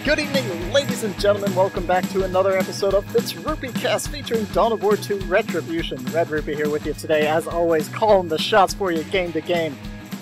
Good evening, ladies and gentlemen. Welcome back to another episode of FitzRupee Cast featuring WS2 Retribution. Red-Rupee here with you today, as always, calling the shots for you game to game.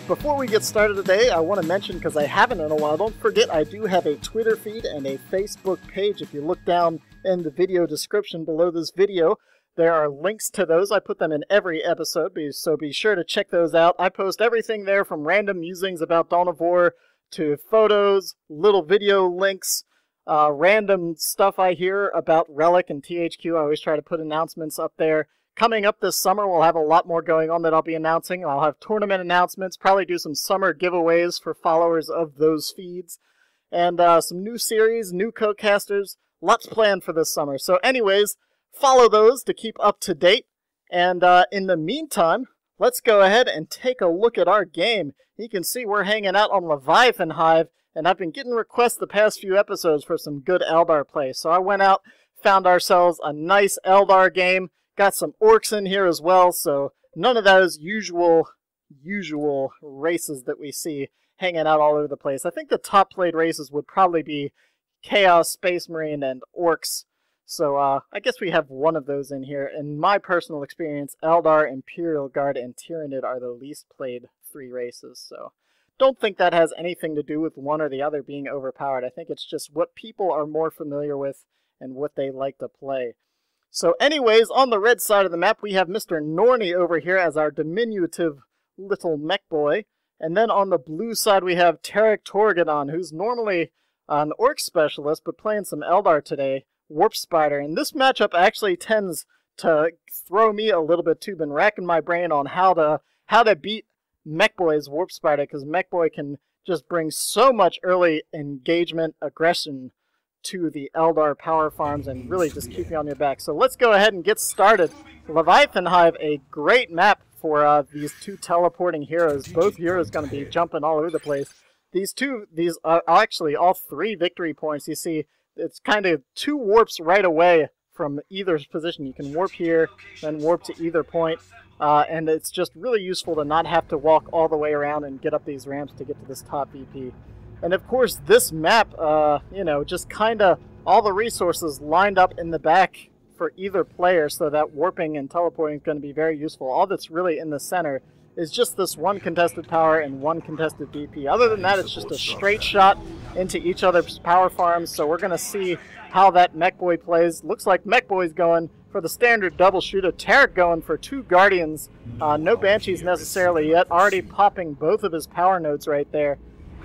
Before we get started today, I want to mention, because I haven't in a while, don't forget I do have a Twitter feed and a Facebook page. If you look down in the video description below this video, there are links to those. I put them in every episode, so be sure to check those out. I post everything there from random musings about Dawn of War to photos, little video links, random stuff I hear about Relic and THQ. I always try to put announcements up there. Coming up this summer, we'll have a lot more going on that I'll be announcing. I'll have tournament announcements, probably do some summer giveaways for followers of those feeds, and some new series, new co-casters, lots planned for this summer. So anyways, follow those to keep up to date, and in the meantime, let's go ahead and take a look at our game. You can see we're hanging out on Leviathan Hive, and I've been getting requests the past few episodes for some good Eldar play. So I went out, found ourselves a nice Eldar game, got some orcs in here as well, so none of those usual races that we see hanging out all over the place. I think the top played races would probably be Chaos, Space Marine, and orcs. So I guess we have one of those in here. In my personal experience, Eldar, Imperial Guard, and Tyrannid are the least played 3 races. So don't think that has anything to do with one or the other being overpowered. I think it's just what people are more familiar with and what they like to play. So anyways, on the red side of the map, we have Mr. Norni over here as our diminutive little mech boy. And then on the blue side, we have TarikTorgaddon, who's normally an orc specialist, but playing some Eldar today. Warp Spider, and this matchup actually tends to throw me a little bit too. Been racking my brain on how to beat Mechboy's Warp Spider, because Mechboy can just bring so much early engagement, aggression to the Eldar power farms and really just keep you on your back. So let's go ahead and get started. Leviathan Hive, a great map for these two teleporting heroes. Both heroes going to be jumping all over the place. These are actually all 3 victory points. You see, it's kind of 2 warps right away from either position. You can warp here, then warp to either point, and it's just really useful to not have to walk all the way around and get up these ramps to get to this top VP. And of course, this map, you know, just kind of all the resources lined up in the back for either player, so that warping and teleporting is going to be very useful. All that's really in the center is just this 1 contested power and 1 contested VP. Other than that, it's just a straight shot into each other's power farms, so we're going to see how that Mechboy plays. Looks like Mechboy's going for the standard double shooter. Tarik going for 2 Guardians. No Banshees necessarily yet, already popping both of his power nodes right there.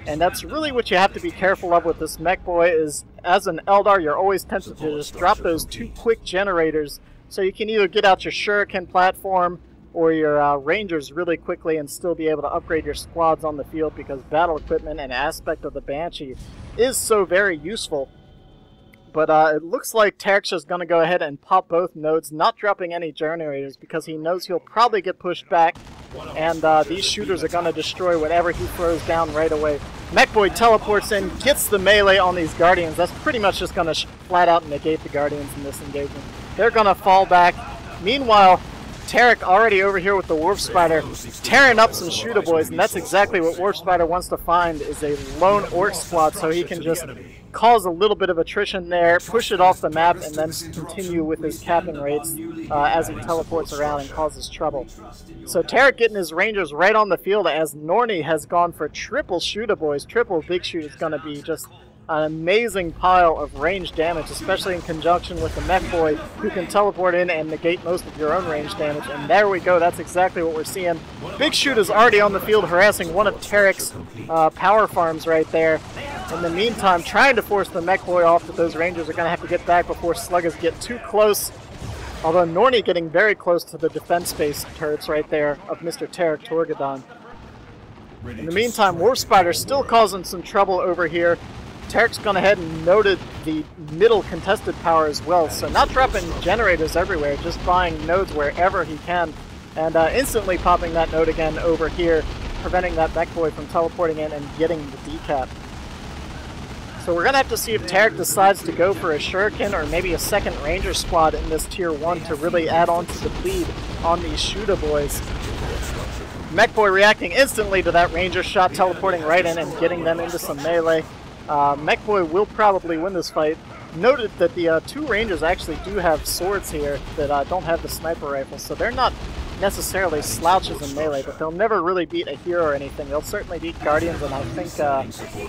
And that's really what you have to be careful of with this Mechboy, is as an Eldar, you're always tempted to just drop those 2 quick generators, so you can either get out your Shuriken platform or your Rangers really quickly and still be able to upgrade your squads on the field, because battle equipment and aspect of the Banshee is so very useful. But it looks like Tarik's just going to go ahead and pop both nodes, not dropping any generators, because he knows he'll probably get pushed back, and these shooters are going to destroy whatever he throws down right away. Mechboy teleports in, gets the melee on these Guardians. That's pretty much just going to flat out negate the Guardians in this engagement. They're going to fall back. Meanwhile, Tarik already over here with the Warp Spider, tearing up some shooter boys, and that's exactly what Warp Spider wants to find, is a lone orc squad, so he can just cause a little bit of attrition there, push it off the map, and then continue with his capping rates as he teleports around and causes trouble. So Tarik getting his Rangers right on the field, as Norni has gone for triple shooter boys. Triple Big Shoot is going to be just an amazing pile of range damage, especially in conjunction with the Mechboy, who can teleport in and negate most of your own range damage. And there we go, that's exactly what we're seeing. Big Shoot is already on the field harassing one of Tarik's power farms right there. In the meantime, trying to force the Mechboy off, but those Rangers are going to have to get back before Sluggers get too close. Although Norni getting very close to the defense base turrets right there of Mr. TarikTorgaddon. In the meantime, Warp Spider still causing some trouble over here. Tarik's gone ahead and noted the middle contested power as well, so not dropping generators everywhere, just buying nodes wherever he can, and instantly popping that node again over here, preventing that Mechboy from teleporting in and getting the decap. So we're going to have to see if Tarik decides to go for a Shuriken or maybe a second Ranger squad in this Tier 1 to really add on to the bleed on these shooter boys. Mechboy reacting instantly to that Ranger shot, teleporting right in and getting them into some melee. Mechboy will probably win this fight. Noted that the two Rangers actually do have swords here that don't have the sniper rifle, so they're not necessarily slouches in melee, but they'll never really beat a hero or anything. They'll certainly beat Guardians and I think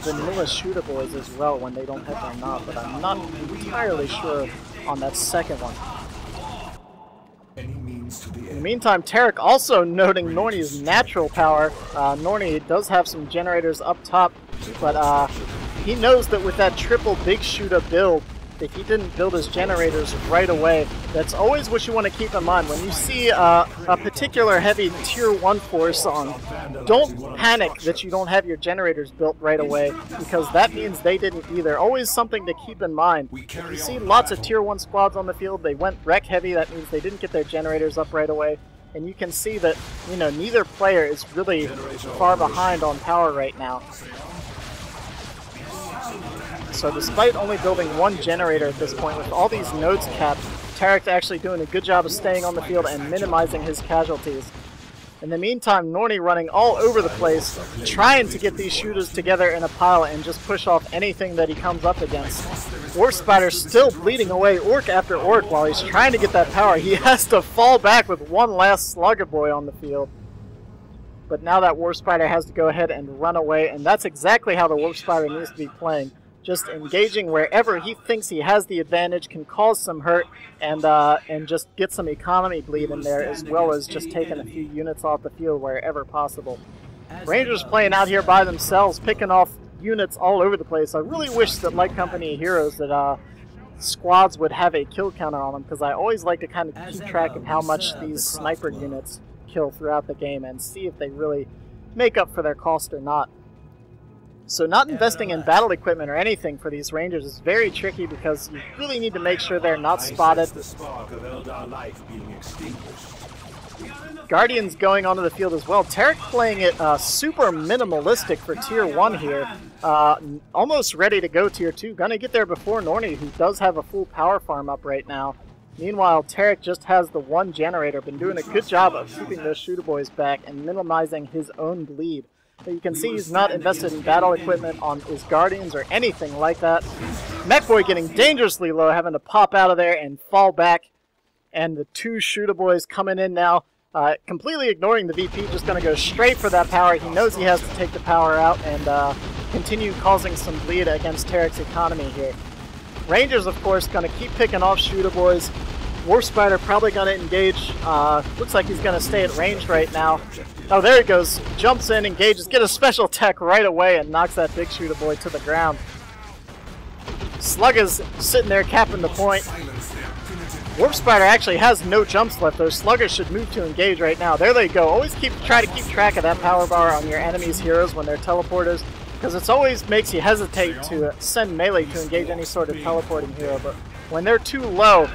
vanilla Shooter Boys as well when they don't have their knob, but I'm not entirely sure on that second one. In the meantime, Tarik also noting Norni's natural power. Norni does have some generators up top, but he knows that with that triple Big Shooter build, if he didn't build his generators right away, that's always what you want to keep in mind. When you see a particular heavy tier 1 force on, don't panic that you don't have your generators built right away, because that means they didn't either. Always something to keep in mind. If you see lots of tier 1 squads on the field, they went wreck heavy, that means they didn't get their generators up right away. And you can see that, you know, neither player is really far behind on power right now. So despite only building one generator at this point, with all these nodes capped, Tarik actually doing a good job of staying on the field and minimizing his casualties. In the meantime, Norni running all over the place, trying to get these shooters together in a pile and just push off anything that he comes up against. Warspider still bleeding away orc after orc while he's trying to get that power. He has to fall back with one last Slugger Boy on the field. But now that Warspider has to go ahead and run away, and that's exactly how the Warspider needs to be playing. Just engaging wherever he thinks he has the advantage, can cause some hurt, and just get some economy bleed in there, as well as just taking a few units off the field wherever possible. Rangers playing out here by themselves, picking off units all over the place. I really wish that, like Company of Heroes, that squads would have a kill counter on them, because I always like to kind of keep track of how much these sniper units kill throughout the game and see if they really make up for their cost or not. So not investing in battle equipment or anything for these Rangers is very tricky, because you really need to make sure they're not spotted. Guardians going onto the field as well. Tarik playing it super minimalistic for tier 1 here. Almost ready to go tier 2. Gonna get there before Norni, who does have a full power farm up right now. Meanwhile, Tarik just has the one generator. Been doing a good job of keeping those Shooter Boys back and minimizing his own bleed. But you can see he's not invested in battle equipment on his Guardians or anything like that. Mechboy getting dangerously low, having to pop out of there and fall back. And the two Shooter Boys coming in now, completely ignoring the VP, just going to go straight for that power. He knows he has to take the power out and continue causing some bleed against Tarik's economy here. Rangers, of course, going to keep picking off Shooter Boys. Warspider probably going to engage. Looks like he's going to stay at range right now. Oh, there he goes. Jumps in, engages, get a special attack right away, and knocks that Big Shooter Boy to the ground. Slugger's sitting there capping the point. Warspider actually has no jumps left, though. Slugger should move to engage right now. There they go. Always try to keep track of that power bar on your enemy's heroes when they're teleporters, because it always makes you hesitate to send melee to engage any sort of teleporting hero. But when they're too low,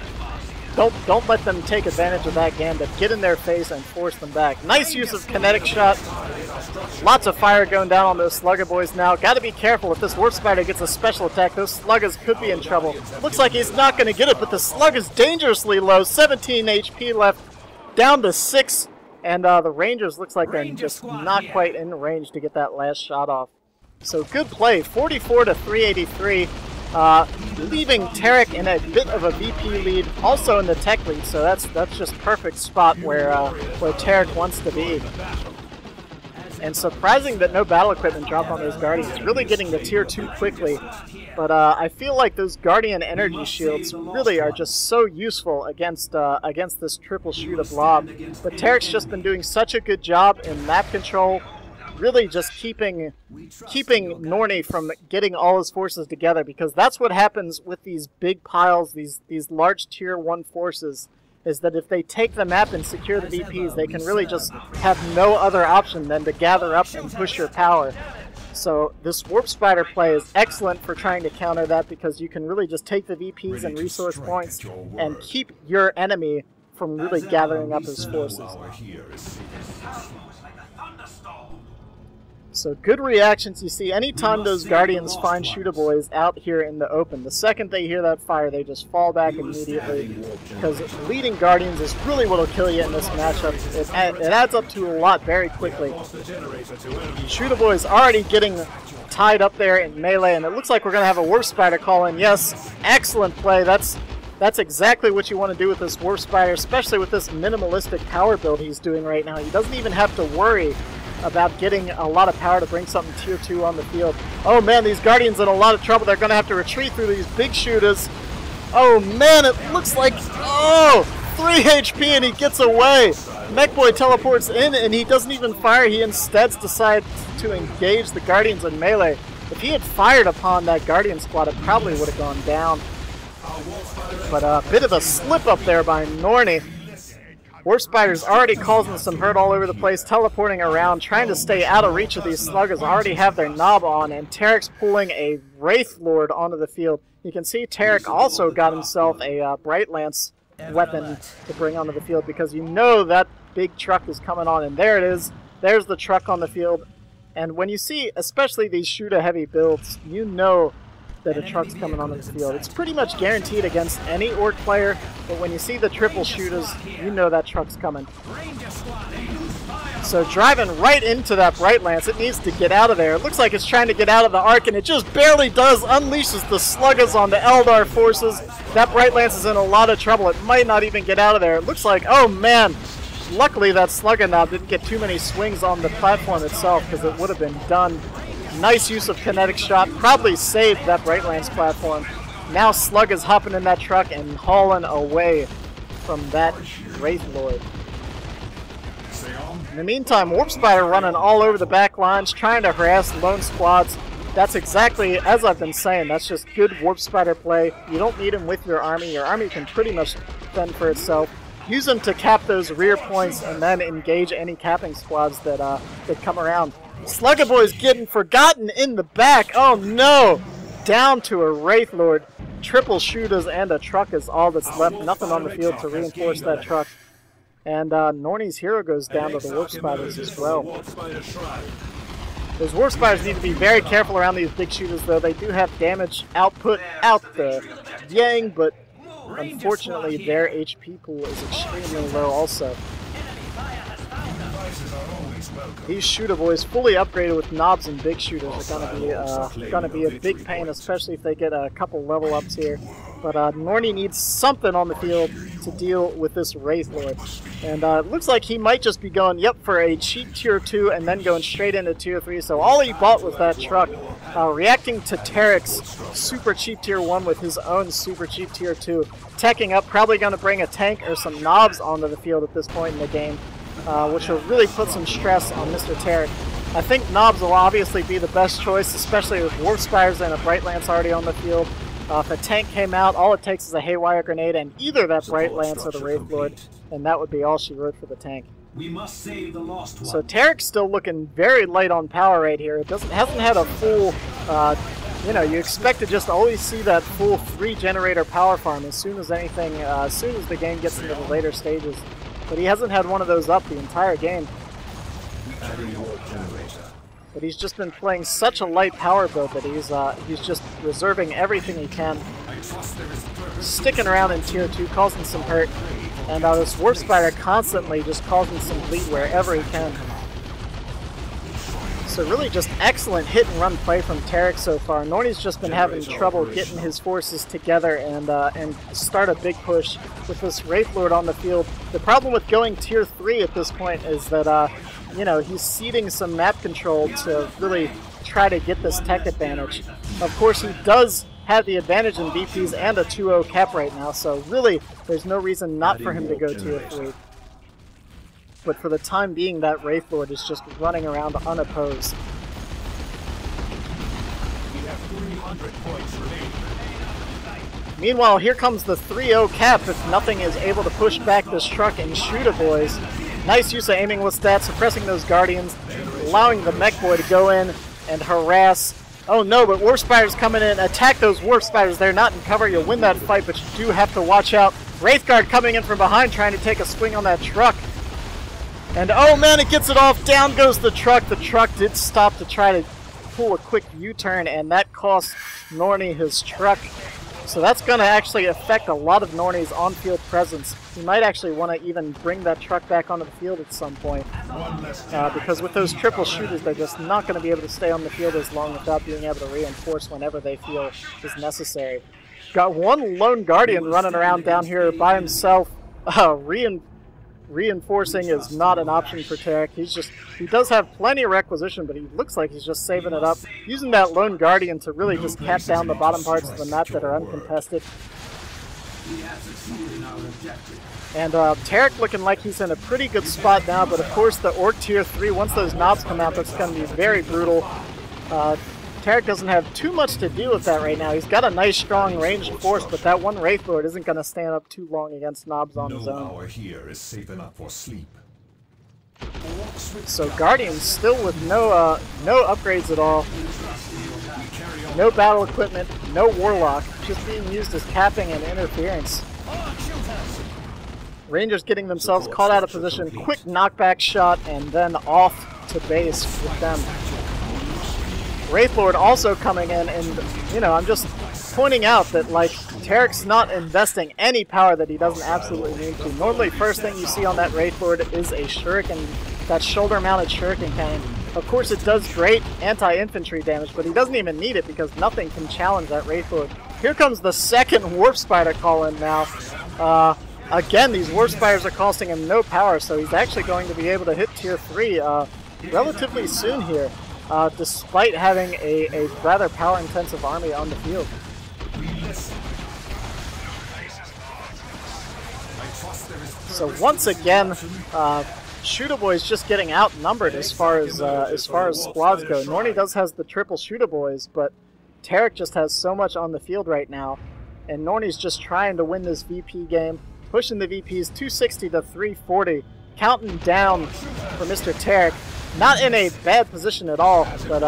don't let them take advantage of that gambit. Get in their face and force them back. Nice use of kinetic shot. Lots of fire going down on those Slugger Boys now. Got to be careful. If this Warspider gets a special attack, those Sluggers could be in trouble. Looks like he's not going to get it, but the Slug is dangerously low. 17 HP left, down to 6. And the Rangers looks like they're just not quite in range to get that last shot off. So good play. 44 to 383. Leaving Tarik in a bit of a VP lead, also in the tech lead, so that's just perfect spot where Tarik wants to be. And surprising that no battle equipment dropped on those Guardians, really getting to tier 2 quickly. But I feel like those Guardian energy shields really are just so useful against this triple shooter blob. But Tarik's just been doing such a good job in map control, really just keeping Norni from getting all his forces together, because that's what happens with these big piles, these large tier 1 forces, is that if they take the map and secure the VPs, they can really just have no other option than to gather up and push your power. So this Warp Spider play is excellent for trying to counter that, because you can really just take the VPs and resource points and keep your enemy from really gathering up his forces. So good reactions you see anytime those Guardians find Shooter Boys out here in the open. The second they hear that fire, they just fall back immediately, because leading Guardians is really what will kill you in this matchup. It adds up to a lot very quickly. Shooter Boys already getting tied up there in melee, and it looks like we're going to have a Warp Spider call in. Yes, excellent play. That's exactly what you want to do with this Warp Spider, especially with this minimalistic power build he's doing right now. He doesn't even have to worry about getting a lot of power to bring something tier 2 on the field. Oh man, these Guardians in a lot of trouble. They're going to have to retreat through these Big Shootas. Oh man, it looks like, 3 HP and he gets away. Mechboy teleports in and he doesn't even fire. He instead decides to engage the Guardians in melee. If he had fired upon that Guardian squad, it probably would have gone down. But a bit of a slip up there by Norni. Warp Spider's already causing some hurt all over the place, teleporting around, trying to stay out of reach of these sluggers. Already have their knob on, and Tarik's pulling a Wraith Lord onto the field. You can see Tarik also got himself a Bright Lance weapon to bring onto the field, because you know that big truck is coming on, and there it is. There's the truck on the field. And when you see, especially these shooter-heavy builds, you know that a truck's coming onto the field. It's pretty much guaranteed against any Orc player, but when you see the triple shooters, you know that truck's coming. So driving right into that Bright Lance, it needs to get out of there. It looks like it's trying to get out of the arc, and it just barely does. Unleashes the sluggers on the Eldar forces. That Bright Lance is in a lot of trouble. It might not even get out of there. It looks like, oh man, luckily that slugger knob didn't get too many swings on the platform itself, because it would have been done. Nice use of kinetic shot, probably saved that Bright Lance platform. Now Slug is hopping in that truck and hauling away from that Wraith Lord. In the meantime, Warp Spider running all over the back lines, trying to harass lone squads. That's exactly, as I've been saying, that's just good Warp Spider play. You don't need him with your army. Your army can pretty much fend for itself. Use him to cap those rear points and then engage any capping squads that come around. Slugger Boy's getting forgotten in the back. Oh no! Down to a Wraith Lord. Triple shooters and a truck is all that's left. Nothing on the field to reinforce that truck. And Norni's hero goes down to the Warp Spiders as well. Those Warp Spiders need to be very careful around these Big Shooters, though. They do have damage output out the yang, but unfortunately their HP pool is extremely low also. These Shooter Boys, fully upgraded with knobs and Big Shooters, are gonna be a big pain, especially if they get a couple level ups here. But Norni needs something on the field to deal with this Wraith Lord. And it looks like he might just be going, yep, for a cheap tier 2 and then going straight into tier 3. So all he bought was that truck, reacting to Tarik's super cheap tier 1 with his own super cheap tier 2. Teching up, probably going to bring a tank or some knobs onto the field at this point in the game, which will really put some stress on Mr. Tarik. I think knobs will obviously be the best choice, especially with Warp Spiders and a Bright Lance already on the field. If a tank came out, all it takes is a Haywire Grenade and either that Bright Lance or the Wraith Lord, and that would be all she wrote for the tank. We must save the lost one. So Tarik's still looking very light on power right here. It hasn't had a full, you expect to just always see that full 3 generator power farm as soon as the game gets into the later stages. But he hasn't had one of those up the entire game. But he's just been playing such a light power build that he's just reserving everything he can. Sticking around in tier 2, causing some hurt. And this Warp Spider constantly just causing some bleed wherever he can. So really just excellent hit and run play from Tarik so far. Norni's just been having trouble getting his forces together and start a big push with this Wraith Lord on the field. The problem with going tier 3 at this point is that he's ceding some map control to really try to get this tech advantage. Of course, he does have the advantage in VPs and a 2-0 cap right now, so really there's no reason not for him to go tier 3. But for the time being, that Wraith Lord is just running around unopposed. Meanwhile, here comes the 3-0 cap if nothing is able to push back this truck and Shooter Boys. Nice use of aiming with stats, suppressing those Guardians, allowing the Mech Boy to go in and harass. Oh no, but Warp Spiders coming in, attack those Warp Spiders. They're not in cover, you'll win that fight, but you do have to watch out. Wraithguard coming in from behind, trying to take a swing on that truck. And oh man, it gets it off. Down goes the truck. The truck did stop to try to pull a quick U-turn, and that cost Norni his truck. So that's going to actually affect a lot of Norni's on-field presence. He might actually want to even bring that truck back onto the field at some point. Because with those triple shooters, they're just not going to be able to stay on the field as long without being able to reinforce whenever they feel is necessary. Got one lone Guardian running around down here by himself. Reinforcing is not an option for Tarik. He does have plenty of requisition, but he looks like he's just saving it up, using that lone Guardian to really just cap down the bottom parts of the map that are uncontested. And Tarik looking like he's in a pretty good spot now, but of course the Orc Tier 3, once those knobs come out, that's going to be very brutal. Tarik doesn't have too much to deal with that right now. He's got a nice strong ranged force, but that one Wraith Lord isn't going to stand up too long against knobs on his own. No hour here is safe enough for sleep. So Guardians still with no upgrades at all. No battle equipment, no Warlock, just being used as capping and interference. Rangers getting themselves caught out of position, quick knockback shot, and then off to base with them. Wraith Lord also coming in, and, you know, I'm just pointing out that, like, Tarik's not investing any power that he doesn't absolutely need to. Normally, first thing you see on that Wraith Lord is a shuriken, that shoulder-mounted shuriken cannon. Of course, it does great anti-infantry damage, but he doesn't even need it because nothing can challenge that Wraith Lord. Here comes the second Warp Spider call-in now. Again, these Warp Spiders are costing him no power, so he's actually going to be able to hit Tier 3 relatively soon here. Despite having a rather power-intensive army on the field. So once again, Shooter Boys just getting outnumbered as far as squads go. Norni does has the triple Shooter Boys, but Tarik just has so much on the field right now, and Norni's just trying to win this VP game, pushing the VPs 260 to 340, counting down for Mr. Tarik. Not in a bad position at all, but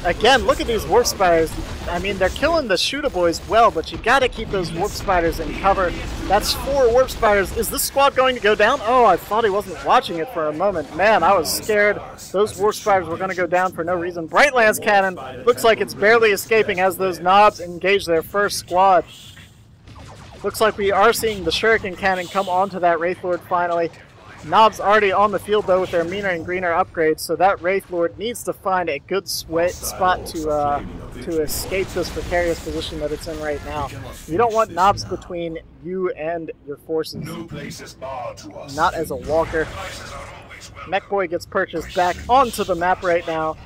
again, look at these Warp Spiders. I mean, they're killing the Shooter Boys well, but you gotta keep those Warp Spiders in cover. That's 4 Warp Spiders. Is this squad going to go down? Oh, I thought he wasn't watching it for a moment. Man, I was scared. Those Warp Spiders were gonna go down for no reason. Bright Lance Cannon looks like it's barely escaping as those knobs engage their first squad. Looks like we are seeing the Shuriken Cannon come onto that Wraith Lord finally. Knobs already on the field though with their meaner and greener upgrades, so that Wraith Lord needs to find a good spot to escape this precarious position that it's in right now. You don't want knobs between you and your forces. Not as a walker. Mech Boy gets purchased back onto the map right now.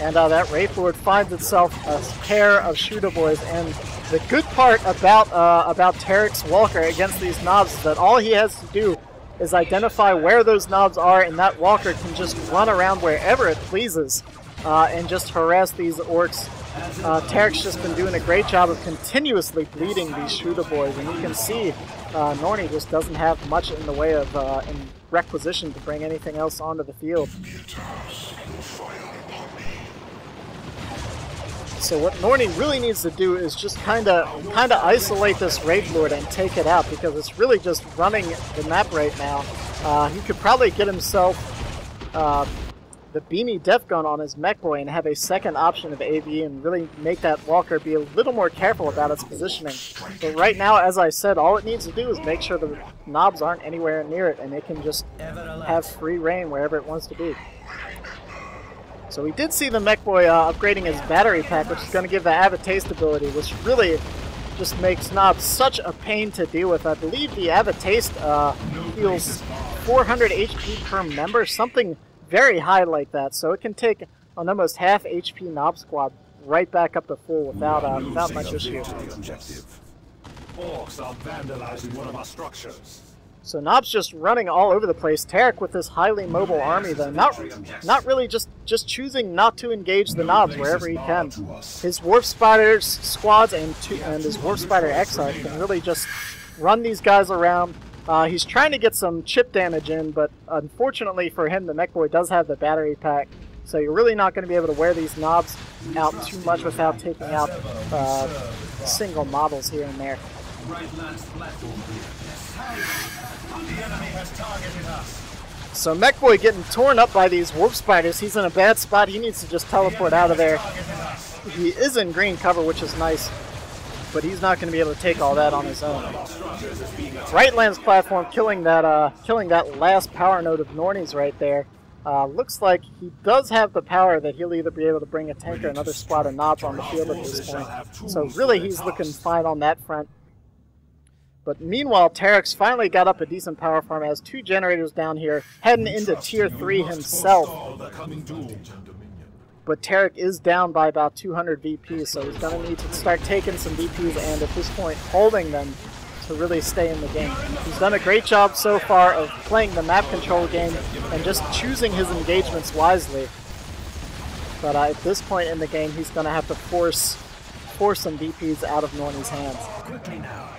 And that Wraith Lord finds itself a pair of Shooter Boys, and the good part about Tarik's Walker against these knobs is that all he has to do is identify where those knobs are, and that Walker can just run around wherever it pleases and just harass these orcs. Tarik's just been doing a great job of continuously bleeding these Shooter Boys, and you can see Norni just doesn't have much in the way of in requisition to bring anything else onto the field. So what Norni really needs to do is just kind of isolate this Wraith Lord and take it out, because it's really just running the map right now. He could probably get himself the Beanie Death Gun on his Mech Boy and have a second option of AV and really make that Walker be a little more careful about its positioning. But right now, as I said, all it needs to do is make sure the knobs aren't anywhere near it, and it can just have free reign wherever it wants to be. So we did see the Mech Boy upgrading his battery pack, which is going to give the Avid Taste ability, which really just makes knobs such a pain to deal with. I believe the Avid Taste deals 400 HP per member, something very high like that. So it can take an almost half HP knob squad right back up to full without much issue. Orcs are vandalizing one of our structures. So Knob's just running all over the place. Tarik with this highly mobile army, though, not really just choosing not to engage the Knobs wherever he can. His Warp Spiders squads and his Warp Spider Exarch can really just run these guys around. He's trying to get some chip damage in, but unfortunately for him, the Mech Boy does have the battery pack. So you're really not going to be able to wear these Knobs out too much without taking out single models here and there. Right lands platform clear. The enemy has targeted us. So Mech Boy getting torn up by these warp spiders. He's in a bad spot. He needs to just teleport out of there. He is in green cover, which is nice, but he's not going to be able to take all that on his own. Right lands platform, killing that last power node of Norni's right there. Looks like he does have the power that he'll either be able to bring a tank or another squad of knobs on the field at this point. So really he's looking fine on that front. But meanwhile, Tarik's finally got up a decent power farm, has 2 generators down here, heading into Tier 3 himself. But Tarik is down by about 200 VPs, so he's going to need to start taking some VPs and at this point holding them to really stay in the game. He's done a great job so far of playing the map control game and just choosing his engagements wisely. But at this point in the game, he's going to have to force some VPs out of Norni's hands. Quickly now.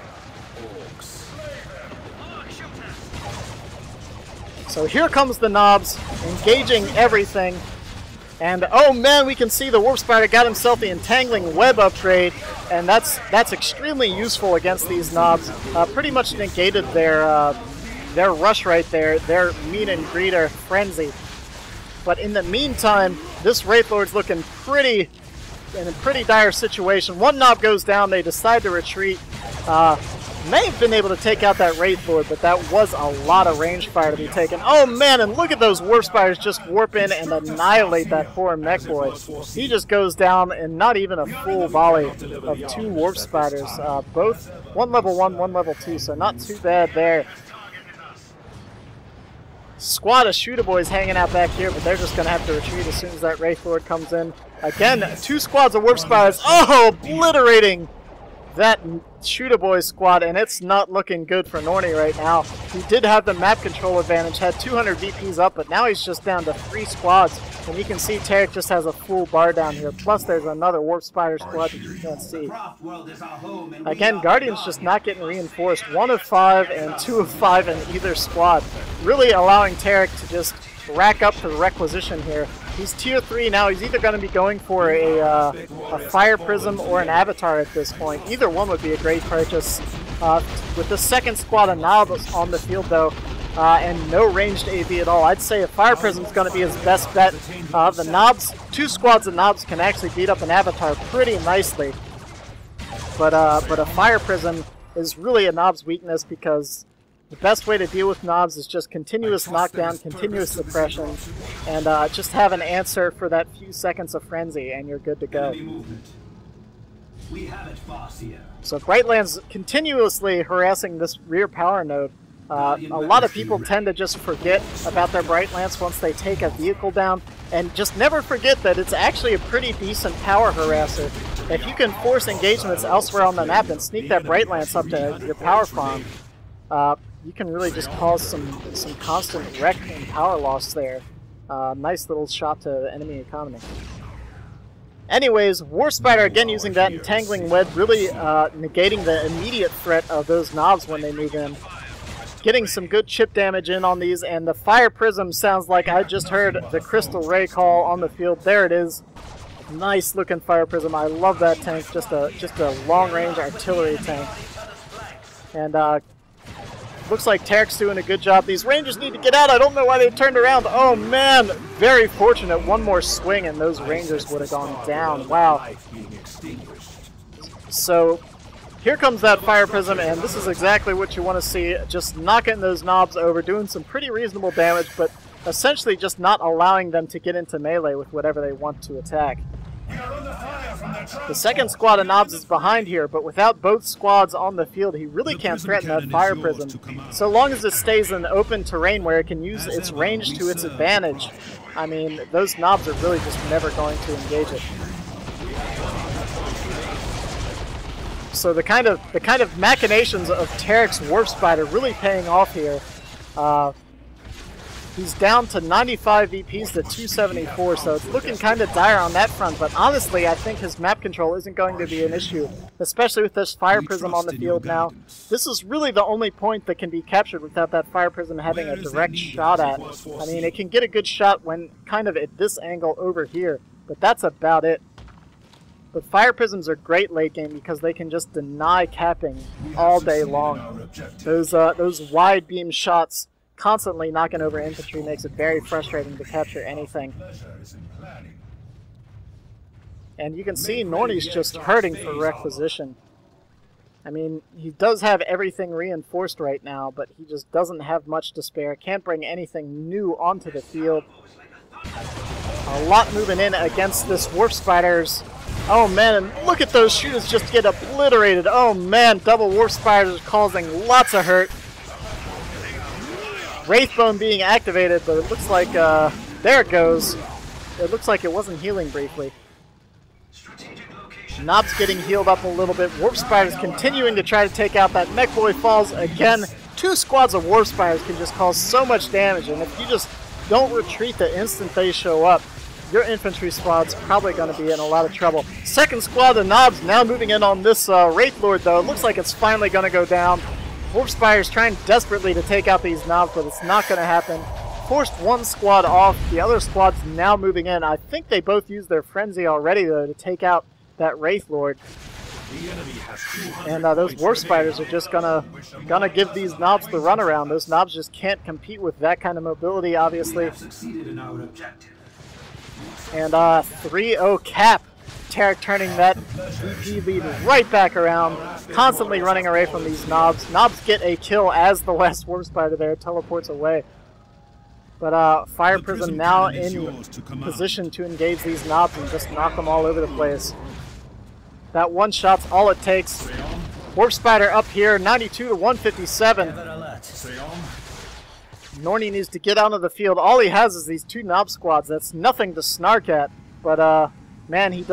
So here comes the knobs, engaging everything. And oh man, we can see the Warp Spider got himself the Entangling Web upgrade, and that's extremely useful against these knobs. Pretty much negated their rush right there, their meet and greeter frenzy. But in the meantime, this Wraith Lord's looking in a pretty dire situation. One knob goes down, they decide to retreat. May have been able to take out that Wraith Lord, but that was a lot of range fire to be taken. Oh man, and look at those Warp Spiders just warp in and annihilate that poor Mech Boy. He just goes down in not even a full volley of 2 Warp Spiders. Both, one level 1, one level 2, so not too bad there. Squad of Shooter Boys hanging out back here, but they're just going to have to retreat as soon as that Wraith Lord comes in. Again, 2 squads of Warp Spiders. Oh, obliterating that Shooter Boy squad, and it's not looking good for Norni right now. He did have the map control advantage, had 200 VPs up, but now he's just down to 3 squads, and you can see Tarik just has a full bar down here, plus there's another Warp Spider squad that you can't see. Again, Guardian's just not getting reinforced. 1 of 5 and 2 of 5 in either squad, really allowing Tarik to just rack up the requisition here. He's Tier 3 now. He's either going to be going for a Fire Prism or an Avatar at this point. Either one would be a great purchase. With the second squad of knobs on the field, though, and no ranged AV at all, I'd say a Fire Prism is going to be his best bet. The knobs, 2 squads of knobs can actually beat up an Avatar pretty nicely. But a Fire Prism is really a knob's weakness because the best way to deal with knobs is just continuous knockdown, continuous suppression, and just have an answer for that few seconds of frenzy, and you're good to go. We have it fast here. So Brightland's continuously harassing this rear power node. A lot of people tend to just forget about their Brightlands once they take a vehicle down, and just never forget that it's actually a pretty decent power harasser. If you can force engagements elsewhere on the map and sneak that Brightlands up to your power farm, you can really just cause some constant wreck and power loss there. Nice little shot to the enemy economy. Anyways, Warp Spider again using that Entangling Web, really negating the immediate threat of those knobs when they move in. Getting some good chip damage in on these, and the Fire Prism sounds like I just heard the Crystal Ray call on the field. There it is. Nice looking Fire Prism. I love that tank. Just a long range artillery tank. And looks like Tarik's doing a good job. These Rangers need to get out. I don't know why they turned around. Oh man, very fortunate. One more swing and those Rangers would have gone down. Wow. So here comes that Fire Prism, and this is exactly what you want to see. Just knocking those knobs over, doing some pretty reasonable damage, but essentially just not allowing them to get into melee with whatever they want to attack. The second squad of knobs is behind here, but without both squads on the field, he really can't threaten that Fire Prism. So long as it stays in open terrain where it can use its range to its advantage, I mean, those knobs are really just never going to engage it. So the kind of machinations of Tarik's Warp Spider really paying off here. He's down to 95 VPs to 274, so it's looking kind of dire on that front, but honestly, I think his map control isn't going to be an issue, especially with this Fire Prism on the field now. This is really the only point that can be captured without that Fire Prism having a direct shot at. I mean, it can get a good shot when kind of at this angle over here, but that's about it. But Fire Prisms are great late game because they can just deny capping all day long. Those wide beam shots constantly knocking over infantry makes it very frustrating to capture anything. And you can see Norni's just hurting for requisition. I mean, he does have everything reinforced right now, but he just doesn't have much to spare. Can't bring anything new onto the field. A lot moving in against this Warp Spiders. Oh man, and look at those shooters just get obliterated. Oh man, double Warp Spiders causing lots of hurt. Wraithbone being activated, but it looks like, there it goes. It looks like it wasn't healing briefly. Knob's getting healed up a little bit. Warp Spiders continuing to try to take out that Mech Boy falls again. 2 squads of Warp Spiders can just cause so much damage, and if you just don't retreat the instant they show up, your infantry squad's probably going to be in a lot of trouble. Second squad of Knobs now moving in on this Wraith Lord, though. It looks like it's finally going to go down. Warp Spiders trying desperately to take out these Knobs, but it's not going to happen. Forced one squad off. The other squad's now moving in. I think they both used their Frenzy already, though, to take out that Wraith Lord. And those Warp Spiders are just gonna give these Knobs the runaround. Those Knobs just can't compete with that kind of mobility, obviously. And 3-0 cap. Tarik turning that VP lead right back around, constantly running away from these Knobs. Knobs get a kill as the last Warp Spider there teleports away. But Fire Prism now in position to engage these Knobs and just knock them all over the place. That one shot's all it takes. Warp Spider up here, 92 to 157. Norni needs to get out of the field. All he has is these 2 Knob squads. That's nothing to snark at. But man, he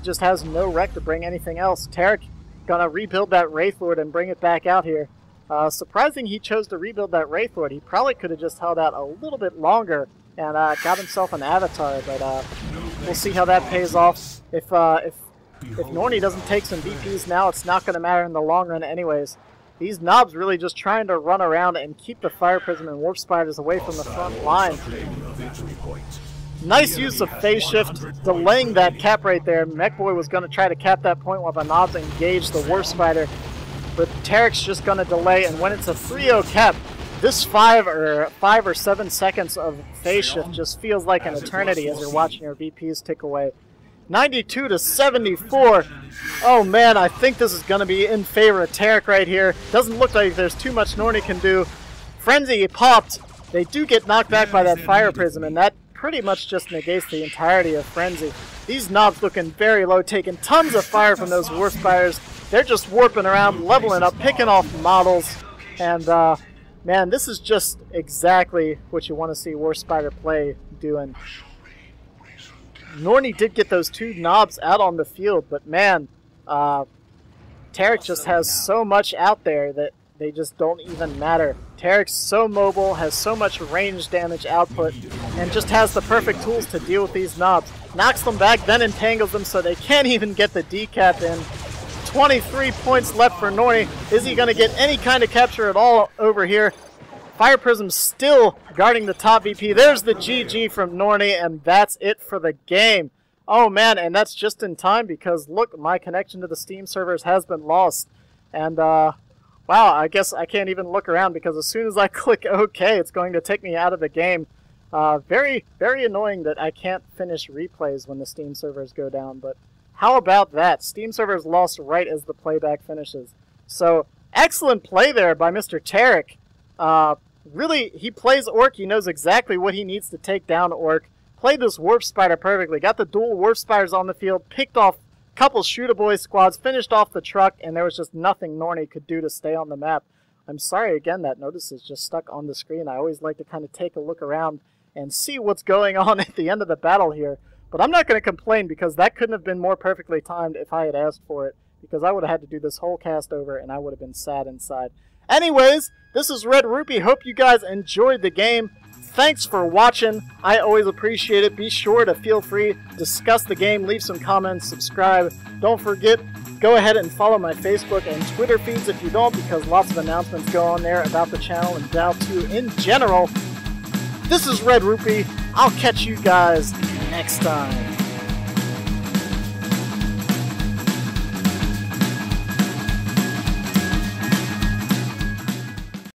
just has no wreck to bring anything else. Tarik gonna rebuild that Wraith Lord and bring it back out here. Surprising he chose to rebuild that Wraith Lord. He probably could have just held out a little bit longer and got himself an avatar. But we'll see how that pays off. If Norni doesn't take some VPs now, it's not going to matter in the long run anyways. These Knobs really just trying to run around and keep the Fire Prism and Warp Spiders away from the front line. Nice use of phase shift, delaying that cap right there. Mech Boy was going to try to cap that point while the Knobs engage the Warp Spider. But Tarik's just going to delay, and when it's a 3-0 cap, this 5 or 7 seconds of phase shift just feels like an eternity as you're watching your VPs tick away. 92 to 74. Oh man, I think this is going to be in favor of Tarik right here. Doesn't look like there's too much Norni can do. Frenzy popped. They do get knocked back by that Fire Prism, and that pretty much just negates the entirety of Frenzy. These Knobs looking very low, taking tons of fire from those Warp Spiders. They're just warping around, leveling up, picking off models, and man, this is just exactly what you want to see Warp Spider play doing. Norni did get those 2 Knobs out on the field, but man, Tarik just has so much out there that they just don't even matter. Tarik's so mobile, has so much range damage output, and just has the perfect tools to deal with these Knobs. Knocks them back, then entangles them so they can't even get the decap in. 23 points left for Norni. Is he going to get any kind of capture at all over here? Fire Prism still guarding the top VP. There's the GG from Norni, and that's it for the game. Oh man, and that's just in time because look, my connection to the Steam servers has been lost. And wow, I guess I can't even look around because as soon as I click OK, it's going to take me out of the game. Very, very annoying that I can't finish replays when the Steam servers go down, but how about that? Steam servers lost right as the playback finishes. So, excellent play there by Mr. Tarik. Really, he plays Orc. He knows exactly what he needs to take down Orc. Played this Warp Spider perfectly. Got the dual Warp Spiders on the field. Picked off a couple Shootaboy squads. Finished off the truck. And there was just nothing Norni could do to stay on the map. I'm sorry, again, that notice is just stuck on the screen. I always like to kind of take a look around and see what's going on at the end of the battle here. But I'm not going to complain because that couldn't have been more perfectly timed if I had asked for it. Because I would have had to do this whole cast over and I would have been sad inside. Anyways, this is Red-Rupee. Hope you guys enjoyed the game. Thanks for watching. I always appreciate it. Be sure to feel free, discuss the game, leave some comments, subscribe. Don't forget, go ahead and follow my Facebook and Twitter feeds if you don't, because lots of announcements go on there about the channel and DoW2 in general. This is Red-Rupee. I'll catch you guys next time.